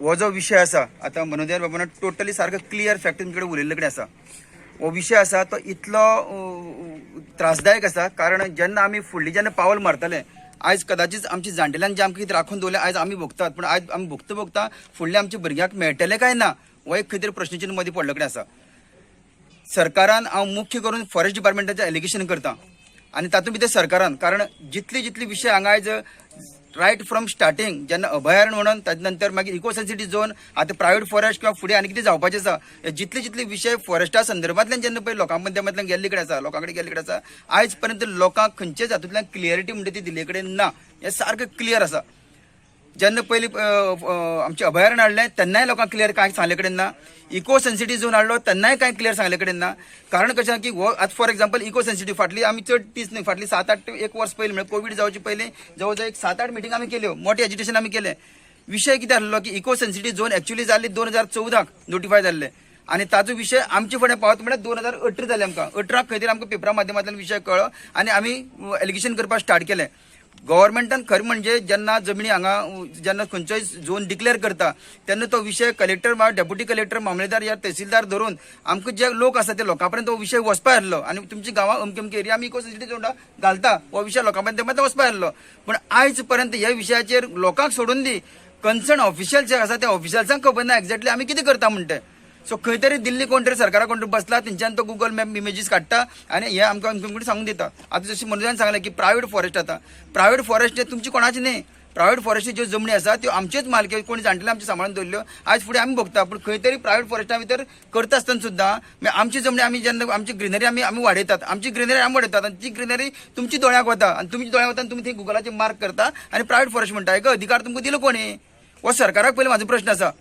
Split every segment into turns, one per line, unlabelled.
हो जो विषय आसा आता मनोदर बाबान टोटली सारको क्लियर फॅक्ट तुमचे उलयल्ले कडेन आसा. हो विषय आसा तो इतलो त्रासदायक आसा कारण जेन्ना आमी फुडली जेन्ना पावल मारतले आज कदाचित आमची जाणटेल्यांनी जे आमकां कितें राखून दवरले आज आमी भोगतात पण आज आमी भोगता फुडल्या आमच्या भुरग्यांक मेळटले काय ना हो एक खंय तरी प्रश्नचिन्ह मदीं पडले कडेन आसा. सरकारान हांव मुख्य करून फॉरेस्ट डिपार्टमेंटाचें एलिगेशन करता आनी तातूंत भितर सरकारान कारण जितले विशय हांगा आयज रायट फ्रॉम स्टार्टिंग जेन्ना अभयारण्य म्हणून ताजे नंतर मागीर इको सेन्सिटिव्ह झोन आता प्रायव्हेट फॉरेस्ट किंवा फुडें आनी कितें जावपाचें आसा जितले विशय फॉरेस्टा संदर्भांतल्यान जेन्ना पळय लोकां मध्यांतल्यान गेल्ले कडेन आसा लोकां कडेन गेल्ले कडेन आसा आयज पर्यंत लोकांक खंयच्याच हातूंतल्यान क्लियरिटी म्हणटा ती दिल्ले कडेन ना. हें सारकें क्लियर आसा. जेन्ना पयलीं आमचें अभयारण्य हाडलें तेन्नाय लोकांक क्लियर कांय सांगले कडेन ना. इको सेन्सिटिव्ह झोन हाडलो तेन्नाय कांय क्लियर सांगले कडेन ना. कारण कशें की हो आतां फॉर एक्झाम्पल इको सेन्सिटिव्ह फाटली आमी चड तीस न्हय फाटली 7-8 एक वर्स पयलीं म्हणजे कोविड जावचे पयलीं जवळ जवळ एक 7-8 मिटींग आमी केल्यो मोठे एजिटेशन आमी केलें. विशय कितें आसलो की इको सेन्सिटिव्ह झोन एक्चुअली जाल्ली 2014 नोटिफाय जाल्ले आनी ताचो विशय आमचे फुडें पावत म्हळ्यार 2018 जाले आमकां 18 खंय तरी आमकां पेपरा माध्यमांतल्यान विशय कळ्ळो आनी आमी एलिगेशन करपाक स्टार्ट केलें. गव्हर्मेंटान खरें म्हणजे जेन्ना जमनी हांगा जेन्ना खंयचोय झोन डिक्लेअर करता तेन्ना तो विशय कलेक्टर वा डेप्युटी कलेक्टर मामलेदार या तहसीलदार धरून आमकां जे लोक आसा ते लोकां पर्यंत हो विशय वचपा येल्लो आनी तुमच्या गांवां अमके अमके एरिया आमी इको सेन्सिटिव्ह झोन घालता हो विशय लोकां पर्यंत वचपा येल्लो. पण आयज पर्यंत ह्या विशयाचेर लोकांक सोडून दी कन्सर्न ऑफिशियल जे आसा त्या ऑफिशियल्सांक खबर ना एक्झॅक्टली आमी कितें करता म्हणटे. सो खंय तरी दिल्ली कोण तरी सरकारा कोण तरी बसला तेंच्यान तो गुगल मॅप इमेजीस काडटा आनी हे आमकां सांगून दिता. आतां जशें मनोजान सांगलें की प्रायव्हेट फॉरेस्ट आतां प्रायव्हेट फॉरेस्ट हे तुमची कोणाची न्ही. प्रायव्हेट फॉरेस्ट ज्यो जमनी आसा त्यो आमच्योच मालकी कोणी जाणटेले आमचे सांबाळून दवरल्यो आज फुडें आमी भोगता. पूण खंय तरी प्रायव्हेट फॉरेस्टा भितर करता आसतना सुद्दां आमची जमनी आमी जेन्ना आमची ग्रिनरी आमी वाडयतात आमची ग्रिनरी आमी वाडयतात आनी ती ग्रिनरी तुमची दोळ्याक वता आनी तुमच्या दोळ्याक वता आनी तुमी थंय गुगलाचेर मार्क करता आनी प्रायव्हेट फॉरेस्ट म्हणटा हेका अधिकार तुमकां दिलो कोणी. हो सरकाराक पयलीं म्हाजो प्रश्न आसा.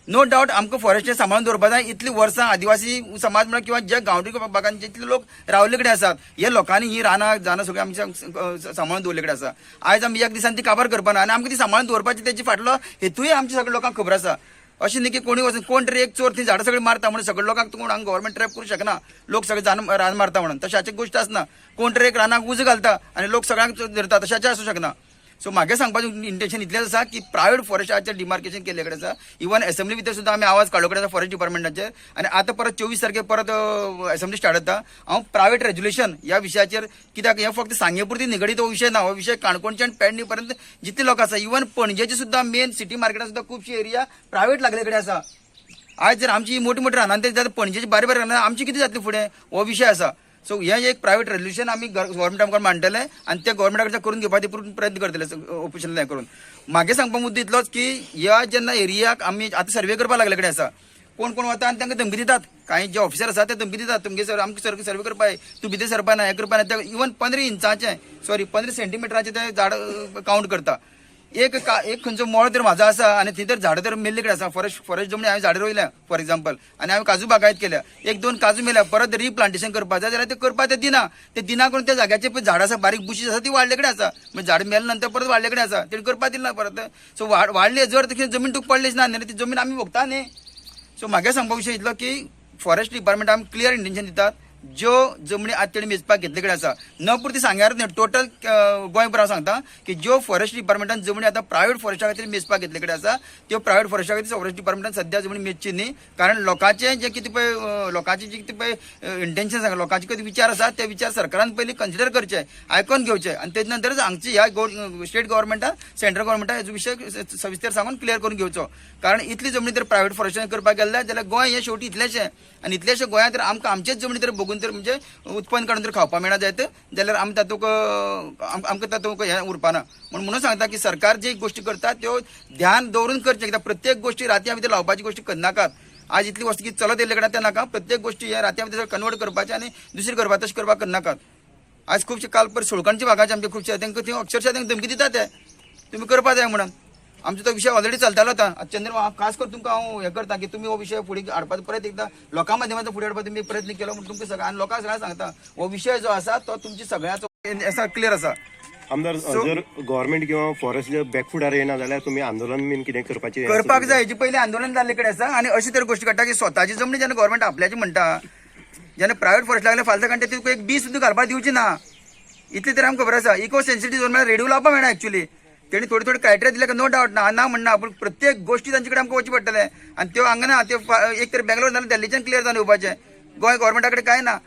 नो डावट आमकां फॉरेस्ट सांबाळून दवरपा जाय. इतली वर्सां आदिवासी समाज म्हणून किंवा जे गांवठी भागांत जितले लोक रावले कडेन आसात हे लोकांनी ही रानां जानां सगळीं आमच्या सांबाळून दवरले कडेन आसा. आयज आमी एक दिसान ती काबार करपाना आनी आमकां ती सांबाळून दवरपाची तेची फाटलो हेतूय आमच्या सगळ्या लोकांक खबर आसा. अशें न्ही की कोणी वचून कोण तरी एक चोर थंय झाडां सगळीं मारता म्हणून सगळ्या लोकांक कोण हांगा गव्हर्मेंट ट्रॅप करूं शकना लोक सगळे रान मारता म्हणून तशाची गोश्ट आसना. कोण तरी एक रानाक उजो घालता आनी लोक सगळ्यांक धरता तशाचें आसूं शकना. सो म्हागे सांगपाचें इंटेंशन इतलेंच आसा की प्रायव्हेट फॉरेस्टाचेर डिमार्केशन केल्ले कडेन आसा. इवन असेंब्ली भितर सुद्दां आमी आवाज काडलो कडेन आसा फॉरेस्ट डिपार्टमेंटाचेर आनी आतां परत 24 तारखेर परत असेंब्ली स्टार्ट जाता. हांव प्रायव्हेट रेज्युलेशन ह्या विशयाचेर कित्याक हे फक्त सांगे पुरती निगडीत हो विशय ना. हो विशय काणकोणचे आनी पेडणे पर्यंत जितले लोक आसा इवन पणजेचे सुद्दां मेन सिटी मार्केटान सुद्दां खुबशी एरिया प्रायव्हेट लागले कडेन आसा. आयज जर आमची मोठी मोठी रानां जाता पणजेची बारीक बारीक रानां आमची कितें जातली फुडें हो विशय आसा. सो हे एक प्रायव्हेट रेज्युलेशन आमी गव्हर्मेंटाकडे मांडटले आनी ते गव्हर्मेंटाकडे करून घेवपाचे प्रयत्न करतले ऑफिशियल करून. म्हागे सांगपा मुद्दो इतलोच की ह्या जेन्ना एरियाक आमी आतां सर्वे करपाक लागले कडेन आसा कोण कोण वता आनी तांकां धमकी दितात. कांय जे ऑफिसर आसा ते धमकी दितात तुमगे सर आमकां सर्वे करपाक तूं भितर सरपा ना हें करपा ना. इवन 15 इंचाचें 15 सेंटीमिटराचें ते झाड कावंट करता. एक खंयचो मोळ तर म्हाजो आसा आनी थंय तर झाडां तर मेल्ले कडेन आसा. फॉरेस्ट जमनी हांवें झाडां रोयल्या फॉर एक्झाम्पल आनी हांवें काजू बागायत केल्या 1-2 काजू मेल्या परत रिप्लांटेशन करपा जाय जाल्यार ते करपा ते दिना. ते दिना करून त्या जाग्याचेर पळय झाडां आसा बारीक बुशीस आसा ती वाडले कडेन आसा म्हणजे झाड मेल्या नंतर परत वाडले कडेन आसा तेणी करपा दिना परत. सो वाडले जर तशी जमीन तुका पडलीच ना न्ही ती जमीन आमी भोगता न्ही. सो म्हागे सांगपा विशय इतलो की फॉरेस्ट डिपार्टमेंट आमी क्लियर इंटेंशन दितात ज्यो जमनी आज तेणी मेजपाक घेतले कडेन आसा न पुरती सांग्यार न्ही टोटल गोंयभर हांव सांगता की ज्यो फॉरेस्ट डिपार्टमेंटान जमनी आतां प्रायव्हेट फॉरेस्टा खातीर मेजपाक घेतले कडेन आसा त्यो प्रायव्हेट फॉरेस्टा खातीर फॉरेस्ट डिपार्टमेंटान सद्या जमनी मेजची न्ही. कारण लोकांचे जे कितें पळय लोकांचे जे कितें पळय इंटेंशन सांगा लोकांचे कितें विचार आसा ते विचार सरकारान पयलीं कन्सिडर करचे आयकून घेवचे आनी तेजे नंतरच हांगची ह्या स्टेट गव्हर्मेंटान सेंट्रल गव्हर्मेंटान हेजो विशय सविस्तर सांगून क्लियर करून घेवचो. कारण इतली जमनी तर प्रायव्हेट फॉरेस्टान करपाक गेल्या जाल्यार गोंय हें शेवटी इतलेशें आनी इतलेशें गोंयांत तर आमकां आमचेच जमनी तर बघून तर म्हणजे उत्पन्न काडून जर खावपा मेळना जायत जाल्यार आमी तातूंक आमकां तातूंक हें उरपाना. म्हणून सांगता की सरकार जे गोश्टी करता त्यो ध्यान दवरून करचे कित्याक प्रत्येक गोश्टी रातया भितर लावपाची गोश्टी करनाकात. आज इतली वस्त कितें चलत येयले कडेन ते नाका प्रत्येक गोश्टी हे रातया भितर कन्वर्ट करपाचे आनी दुसरी करपा तशें करपाक करनाकात. आज खुबशे काल पर सोळकांच्या भागाचे आमचे खुबशे तांकां थंय अक्षरशः तांकां धमकी दिता ते तुमी करपा जाय म्हणून. आमचो तो विशय ऑलरेडी चलतालो आतां चंद्र खास करून तुमकां हांव हें करता की तुमी हो विशय फुडें हाडपाचो परत एकदां लोकां माध्यमांतल्यान फुडें हाडपाचो तुमी प्रयत्न केलो म्हणून तुमकां सगळ्या आनी लोकांक सगळ्यांक सांगता हो विशय जो आसा तो तुमची सगळ्यांचो आसा क्लियर आसा.
आमदार जर गव्हर्मेंट किंवा फॉरेस्ट जर बॅकफुडार येना जाल्यार तुमी आंदोलन बीन कितें
करपाक जाय. हेजे पयलीं आंदोलन जाल्ले कडेन आसा आनी अशी तर गोश्ट काडटा की स्वताची जमनी जेन्ना गव्हर्मेंट आपल्याची म्हणटा जेन्ना प्रायव्हेट फॉरेस्ट लागले फालता काडटा तुका एक बी सुद्दां घालपाक दिवची ना. इतली तरी आमकां खबर आसा. इको सेन्सिटिव्ह झोन म्हळ्यार रेडिओ लावपाक मेळना एक्चुअली. तेणी थोडी थोडी क्रायटेरिया दिल्या नो डावट ना म्हणना, पूण प्रत्येक गोष्टी तांचे कडेन आमकां वचचें पडटलें. आनी त्यो हांगा ना, त्यो एक तर बेंगलोर नाल्यार दिल्लीच्यान क्लियर जावन येवपाचें. गोंय गव्हर्मेंटा कडेन कांय ना,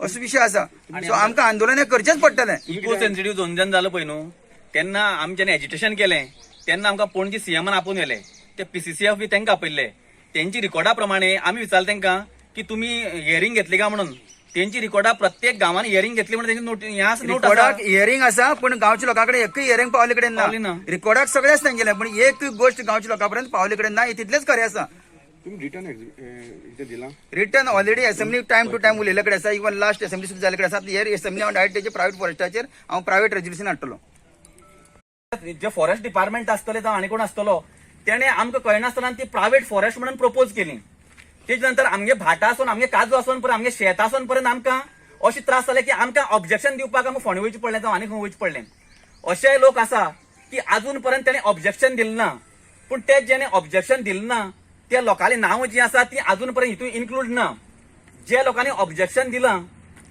असो विशय आसा. सो आमकां आंदोलन हें करचेंच पडटलें.
इको सेन्सिटिव्ह झोन जेन्ना जालो पळय न्हू, तेन्ना आमी जेन्ना एजिटेशन केलें तेन्ना आमकां पणजी सीएमान आपोवन गेले. ते PCCF बी तांकां आपयल्ले. तेंची रिकॉर्डा प्रमाणे आमी विचारलें तांकां की तुमी हियरिंग घेतली काय म्हणून. तेंची रिकॉर्डा प्रत्येक गांवांनी हियरिंग घेतली म्हणून तेंची नोट हें आसा, नोट आसा.
रिकॉर्डाक हियरिंग आसा, पूण गांवच्या लोकां कडेन एकूय हियरिंग पावले कडेन
पावली
ना.
ना.
रिकॉर्डाक सगळेच तांगेलें, पूण एक गोष्ट गांवच्या लोकां पर्यंत पावले कडेन ना. तितलेंच खरें आसा.
तुम्ही रिटर्न दिला
return already assembly time to time उलयले कडेन आसा. इवन लास्ट असेंब्ली सुद्दां जाले कडेन आसा. हेर असेंब्ली हांव डायरेक्ट तेजे प्रायव्हेट फॉरेस्टाचेर हांव प्रायव्हेट रेजोल्युशन हाडटलो.
जे फॉरेस्ट डिपार्टमेंट आसतले जावं आनी कोण आसतलो तेणे आमकां कळनासतना ती प्रायव्हेट फॉरेस्ट म्हणून प्रपोज केली. तेजे नंतर आमगे भाटां आसून आमगे काजू आसून पर्यंत आमगे शेत आसून पर्यंत आमकां अशें त्रास जाले की आमकां ऑब्जेक्शन दिवपाक आमकां फोंडें वयचें पडलें जावं आनी खंय वयचें पडलें. अशेय लोक आसा की आजून पर्यंत तेणे ऑब्जेक्शन दिलें ना. पूण ते जेणे ऑब्जेक्शन दिलें ना त्या लोकांची नांवां जीं आसा ती आजून पर्यंत हितून इन्क्लूड ना. जे लोकांनी ऑब्जेक्शन दिलां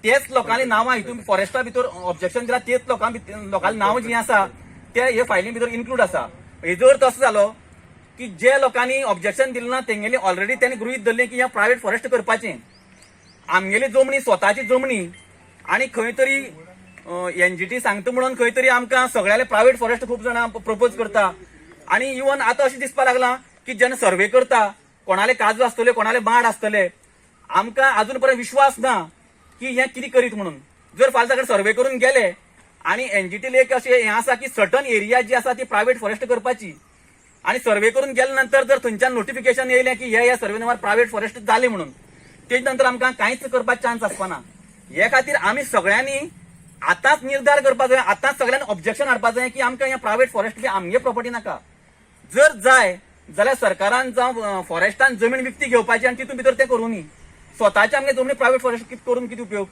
तेच लोकांनी नांवां हितून फॉरेस्टा भितर ऑब्जेक्शन दिलां तेच लोकांची नांवां जीं आसा ते हे फायली भितर इन्क्लूड आसा. हेजो अर्थ असो जालो की जे लोकांनी ऑब्जेक्शन दिलें ना तेंगेली ऑलरेडी त्यांनी गृहीत धरलें की हें प्रायव्हेट फॉरेस्ट करपाचें. आमगेली जमनी स्वताची जमनी आनी खंय तरी NGT सांगता म्हणून खंय तरी आमकां सगळ्याले प्रायव्हेट फॉरेस्ट खूब जाणां प्रपोज करता. आनी इवन आतां अशें दिसपाक लागलां की जेन्ना सर्वे करता कोणाले काजू आसतले कोणाले माड आसतले आमकां आजून पर्यंत विश्वास ना की हें कितें करीत म्हणून. जर फाल्यां ताका सर्वे करून गेले आनी NGT एक अशें हें आसा की सर्टन एरिया जी आसा ती प्रायव्हेट फॉरेस्ट करपाची आनी सर्वे करून गेले नंतर जर थंयच्यान नोटिफिकेशन येयलें की हे सर्वे नंबर प्रायव्हेट फॉरेस्ट जाले म्हणून तेज नंतर आमकां कांयच करपाक चान्स आसपाना. हे खातीर आमी सगळ्यांनी आतांच निर्धार करपाक जाय, आतांच सगळ्यांनी ऑब्जेक्शन हाडपाक जाय की आमकां हें प्रायव्हेट फॉरेस्ट बी आमगे प्रॉपर्टी नाका. जर जाय जाल्यार सरकारान जावं फॉरेस्टान जमीन विकती घेवपाची आनी तितून भितर तें करूं न्ही. स्वताचे आमगे जमनी प्रायव्हेट फॉरेस्ट करून कितें उपयोग.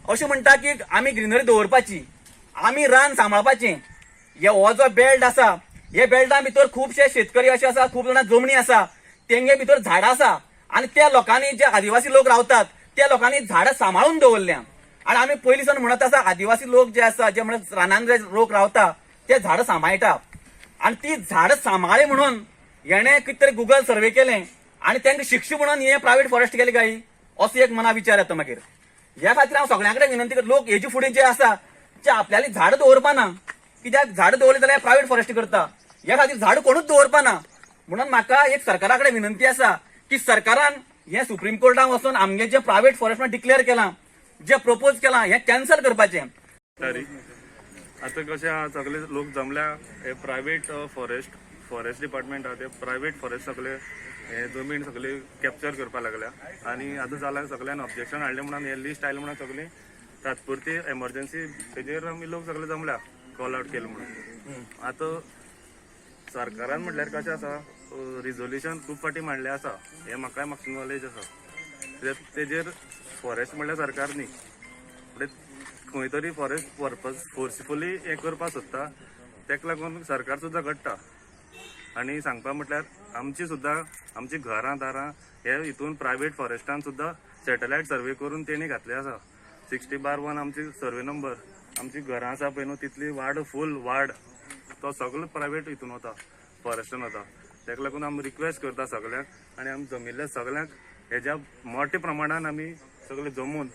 अशें म्हणटा की आमी ग्रिनरी दवरपाची, आमी रान सांबाळपाचें. हो जो बेल्ट आसा हे बेल्टा भितर खुबशे शेतकरी अशे आसा, खूब जाणां जमनी आसा, तेंगे भितर झाडां आसा आनी त्या लोकांनी जे आदिवासी लोक रावतात त्या लोकांनी झाडां सांबाळून दवरल्या. आनी आमी पयलींसान म्हणत आसा आदिवासी लोक जे आसा जे म्हणजे रानान जे लोक रावता ते झाडां सांबाळटा आनी ती झाडां सांबाळ्ळी म्हणून हेणे कितें तरी गुगल सर्वे केलें आनी तांकां शिक्षा म्हणून हे प्रायव्हेट फॉरेस्ट केले काय असो एक मना विचार येता मागीर. ह्या खातीर हांव सगळ्यां कडेन विनंती करता लोक हेजे फुडें जे आसा जे आपल्याली झाडां दवरपाना कित्याक झाडां दवरली जाल्यार प्रायव्हेट फॉरेस्ट करता. ह्या खातीर झाडां कोणूच दवरपाना. म्हणून म्हाका एक सरकारा कडेन विनंती आसा की सरकारान हे सुप्रीम कोर्टाक वचून आमगे जे प्रायव्हेट फॉरेस्ट डिक्लेअर केलां जे प्रपोज केलां हें कॅन्सल करपाचें.
आता कशें आहा सगळे लोक जमल्या हे प्रायव्हेट फॉरेस्ट डिपार्टमेंट आहा ते प्रायव्हेट फॉरेस्ट सगळे हे जमीन सगळे कॅप्चर करपाक लागल्या आनी आतां जाल्यार सगळ्यांनी ऑब्जेक्शन हाडलें म्हणून हे लिस्ट आयलें म्हणून सगळी तात्पुरती एमर्जन्सी तेजेर आमी लोक सगळे जमल्या कॉल आउट केलें म्हणून. आतां सरकारान म्हटल्यार कशें आसा रिजोल्युशन खूब फाटी मांडलें आसा हे म्हाकाय मातशें नॉलेज आसा. तेजेर फॉरेस्ट म्हणल्यार सरकार न्ही खंय तरी फॉरेस्ट पर्पज फोर्सफुली हे करपाक सोदता तेका लागून सरकार सुद्दां घडटा. आनी सांगपा म्हटल्यार आमची घरां दारां हे हितून प्रायव्हेट फॉरेस्टान सुद्दां सॅटेलायट सर्वे करून तेणी घातले आसा. 60/1 आमची सर्वे नंबर आमची घरां आसा पळय न्हू तितली वाड फूल वाड तो सगळो प्रायव्हेट हितून वता फॉरेस्टान वता. तेका लागून आमी रिक्वेस्ट करता सगळ्यांक आनी आमी जमिल्ल्या सगळ्यांक हेज्या मोठ्या प्रमाणान आमी सगळे जमून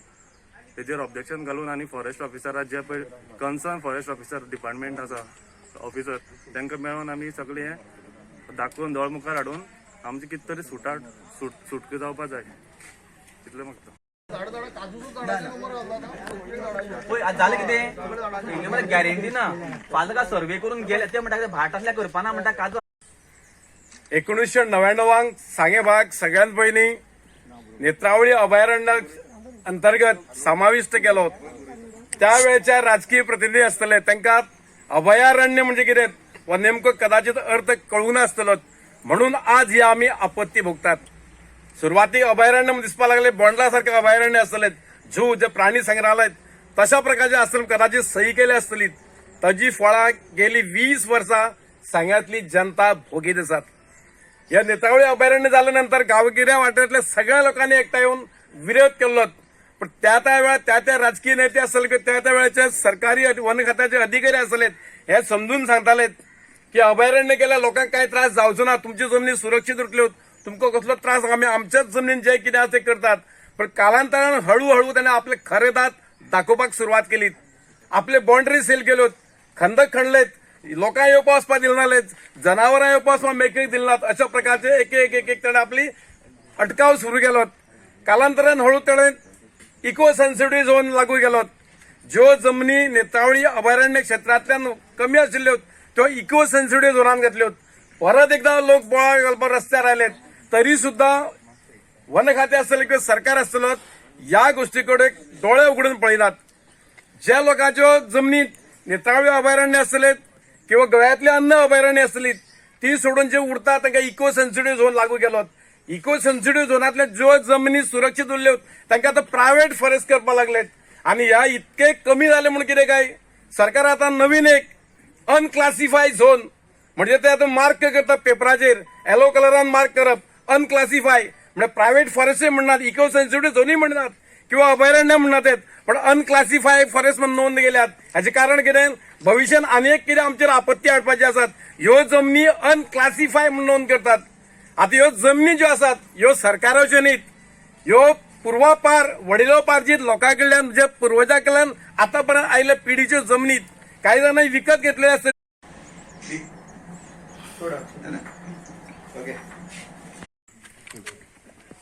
तेजेर ऑब्जेक्शन घालून आनी फॉरेस्ट ऑफिसराक जे पळय कन्सर्न फॉरेस्ट ऑफिसर डिपार्टमेंट आसा ऑफिसर तांकां मेळोन आमी सगळे हे दाखोवन दोळ मुखार हाडून आमची कितें तरी सुटका जावपाक जाय तितलें मागता.
पळय आतां जालें कितें तेंगे मरे गॅरेंटी ना. फाल्यां का सर्वे करून गेले ते म्हणटा भाट आसल्या करपाना म्हणटा काजू.
1999 सांगे भाग सगळ्यात पयलीं नेत्रावळी अभयारण्य अंतर्गत समाविष्ट केलो. त्या वेळेचे राजकीय प्रतिनिधी आसतले तांकां अभयारण्य म्हणजे कितें हो नेमको कदाचित अर्थ कळूं नासतलो म्हणून आज ही आमी आपत्ती भोगतात. सुरवातीक अभयारण्य दिसपाक लागले बोंडला सारखे अभयारण्य आसतले झू जे प्राणी संग्रहालय तशा प्रकारचे आसतले कदाचित सही केली आसतली. ताजी फळां गेली 20 वर्सां सांग्यातली जनता भोगीत आसात. ह्या नेत्रावळी अभयारण्य जाल्या नंतर गांवगिऱ्या वाठारांतल्या सगळ्या लोकांनी एकठांय येवन विरोध केल्लो पण त्या वेळात त्या राजकीय नेते असेल किंवा त्या वेळेचे सरकारी वन खात्याचे अधिकारी असलेत हे समजून सांगतालेत की अभयारण्य केल्या लोकांना काही त्रास जावचो ना, तुमची जमनी सुरक्षित उरल्यो, तुमका कसलो त्रास आम्ही आमच्याच जमनीन जे कितें आसा ते करतात. पण कालांतरान हळूहळू त्याने आपले खरे दात दाखोवपाक सुरवात केली. आपले बाउंड्री सील केल्यो, खंदक खणलेत, लोकांना येवपा वचपाक दिलनालेत, जनावरां येवपा वचपाक मेकळीक दिलनात. अशा प्रकारचे एक ताणे आपली अटकाव सुरू केलो. कालांतरान हळू ताणे इको सेन्सिटिव्ह झोन लागू केलो. ज्यो जमनी नेत्रावळी अभयारण्य क्षेत्रांतल्यान कमी आशिल्ल्यो त्यो इको सेन्सिटिव्ह झोनान घेतल्यो. परत एकदा लोक बोळा घालपाक रस्त्यार आयलेत. तरी सुद्धा वन खाते आसतलें किंवा सरकार आसतलो या गोष्टीकडे डोळे उघडून पळयनात. ज्या लोकांच्यो जमनी नेत्रावळी अभयारण्य आसतलें किंवा गोंयांतली अन्न अभयारण्य आसतली ती सोडून जे उरता तांकां इको सेन्सिटिव्ह झोन लागू केलो. इको सेन्सिटिव्ह झोनांतल्या ज्यो जमनी सुरक्षीत उरल्यो तांकां आतां प्रायव्हेट फॉरेस्ट करपाक लागलेत. आणि ह्या इतके कमी जाले म्हणून कितें काय सरकार आता नवीन एक अनक्लासिफाईड झोन म्हणजे ते आता मार्क करता पेपराचेर येलो कलरान मार्क करप अनक्लासिफाय म्हणजे प्रायव्हेट फॉरेस्ट म्हणनात, इको सेन्सिटिव्ह झोनूय म्हणनात किंवा अभयारण्य म्हणनात पण अनक्लासिफाय फॉरेस्ट म्हणून नोंद केल्यात. हाचे कारण कितें भविष्यात अनेक कितें आमचेर आपत्ती हाडपाची आसात. ह्यो जमनी अनक्लासिफाय म्हणून नोंद करतात. आता ह्यो जमनी ज्यो आसात ह्यो सरकाराच्यो न्हीत, ह्यो पूर्वापार वडिलोपार्जित लोकां कडल्यान जे पुर्वजां कडल्यान आतापर्यंत आयल्या पिढीच्यो जमनीत काही जाणांनी विकत घेतले आसत.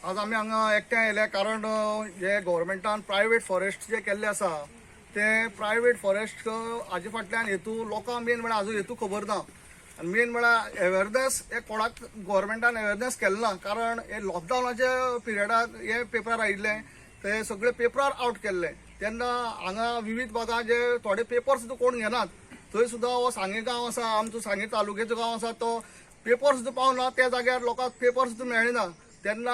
आज आमी हांगा एकठांय येयले कारण जे गव्हर्मेंटान प्रायव्हेट फॉरेस्ट जे केल्ले आसा ते प्रायव्हेट फॉरेस्ट हाजे फाटल्यान हेतू लोकांक मेन म्हळ्यार आजून हेतू खबर ना. आनी मेन म्हळ्यार अवेरनेस हे कोणाक गव्हर्मेंटान अवेरनेस केलें ना. कारण हे लॉकडावनाच्या पिरियडाक हे पेपर आयिल्ले ते सगळे पेपरार आउट केल्ले तेन्ना हांगा विविध भागात जे थोडे पेपर सुद्दां कोण घेनात. थंय सुद्दां हो सांगे गांव आसा, आमचो सांगे तालुक्याचो गांव आसा तो पेपर सुद्दां पावना. त्या जाग्यार लोकांक पेपर सुद्दां मेळना. तेन्ना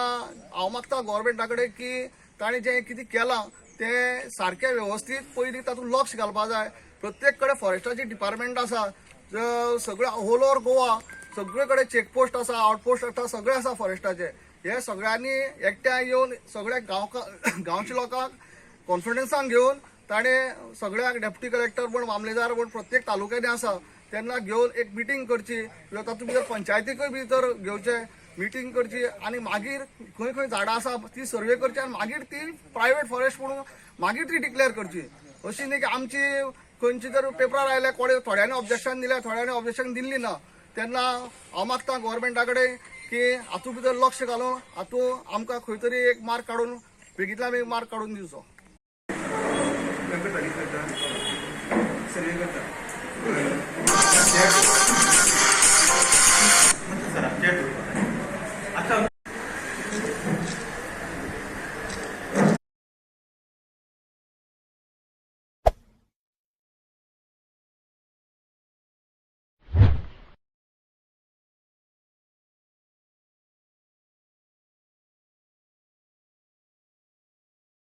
हांव मागता गव्हर्मेंटा कडेन की ताणें जें कितें केलां तें सारकें वेवस्थीत पयलीं तातूंत लक्ष घालपाक जाय. प्रत्येक कडेन फॉरेस्टाची डिपार्टमेंट आसा, सगळे ऑल ओव्हर गोवा सगळे कडेन चेकपोस्ट आसा, आउटपोस्ट आसा, सगळे आसा फॉरेस्टाचे. हे सगळ्यांनी एकठांय येवन सगळ्या गांवच्या लोकांक कॉन्फिडन्सान घेवन ताणें सगळ्याक डेप्युटी कलेक्टर म्हण मामलेदार म्हण प्रत्येक तालुक्यांनी आसा तेन्ना घेवन एक मिटींग करची किंवा तातूंत भितर पंचायतीकय भितर घेवचें मिटींग करची आणि मागीर खंय खंय झाडां आसा ती सर्वे करची आनी मागीर ती प्रायव्हेट फॉरेस्ट म्हणून मागीर ती डिक्लेअर करची. अशी न्ही की आमची खंयची जर पेपरार आयले थोड्यांनी ऑब्जेक्शन दिलें थोड्यांनी ऑब्जेक्शन दिल्ली ना. तेन्ना हांव मागता गव्हर्मेंटा कडेन की हातूंत भितर लक्ष घालून हातूंत आमकां खंय तरी एक मार्क काडून बेगींतल्यान एक मार्क काडून दिवचो.
सर्वे करता